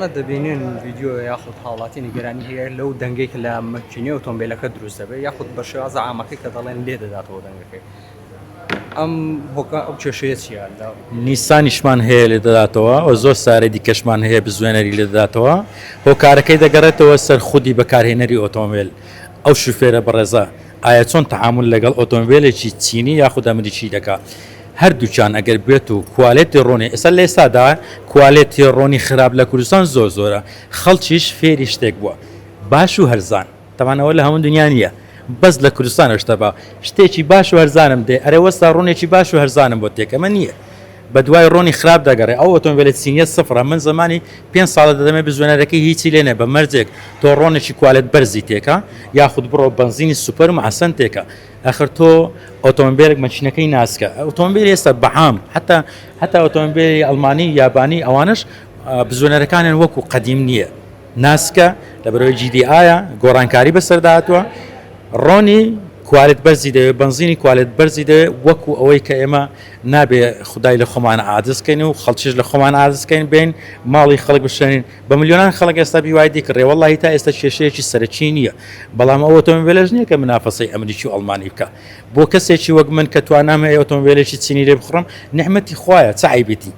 جارانە دەبینین ڤیددیۆ یاخود هاوڵاتی نیگەرانی هەیە لەو دەنگێک لە مەکینی ئۆتۆمبیلەکە دروست دەبێت یاخود بە شێوازە عامەکەی کە دەڵێن لێ دەداتەوە دەنگەکەی ئەم هۆکە ئەو کێشەیە چیە نیسانیشمان هەیە لێ دەداتەوە ئەو زۆر سارە دیکەشمان هەیە بزوێنەری لێ دەداتەوە هۆکارەکەی دەگەڕێتەوە سەر خودی بەکارهێنەری ئۆتۆمبیل ئەو شوفێرە بەڕێزە ئایا چۆن تەعامل لەگەڵ ئۆتۆمبیلێکی چینی یاخود ئەمریکی دەکات هەردووچان ئەگەر بێت و کوالێتی ڕۆنی ئێستا لە ئێستادا کوالێتی ڕۆنی خراپ لە کوردستان زۆرە خەڵکیش فێری شتێک بووە باش و هەرزان تەمانەوە لە هەموو دنیا نییە بەس لە کوردستان شتە بە شتێکی باش و هەرزانم دێ ئەرێ وەستا ڕۆنێکی باش و هەرزانم بۆ تێکەمە نییە بە دوای ڕۆنی خراپ دەگەڕێ ئەو ئۆتۆمبیلێت سینیە سفرە من زمانی 5 ساڵە دەدەمێ بزوێنەرەکەی هیچی لێنێ بە مەرجێک تۆ ڕۆنێکی کوالێت بەرزی تێکە یاخود بڕۆ بنزینی سوپەر و حەسەن تێکە ئەخر تۆ ئۆتۆمبیلێک مەچینەکەی ناسکە ئۆتۆمبیل ئێستا بەعام حتا ئۆتۆمبیلی ئەڵمانی یابانی ئەوانش بزوێنەرەکانیان وەکو قەدیم نییە ناسکە لە بەرەوەی GDI گۆڕانکاری بەسەرداهاتووە ڕۆنی کوالێت بەرزی دەوێت بنزینی کوالێت بەرزی دەوێت وەکو ئەوەی کە ئێمە نابێ خدای لە خۆمان عاجزکەین و خەڵکیش لە خۆمان عاجزکەین بین ماڵی خەڵک بشێنین بە ملیۆنان خەڵک ئێستا بیوایدی کڕێ وەڵڵاهی تا ئێستا کێشەیەکی سەرەکی نییە بەڵام ئەو ئۆتۆمبیلەش نییە کە منافەسەی ئەمریکی و ئەڵمانی بکە بۆ کەسێکی وەک من کە توانامە ئۆتۆمبیلێکی چینی لێ بخڕم نعمەتی خوایە چه عیبێتی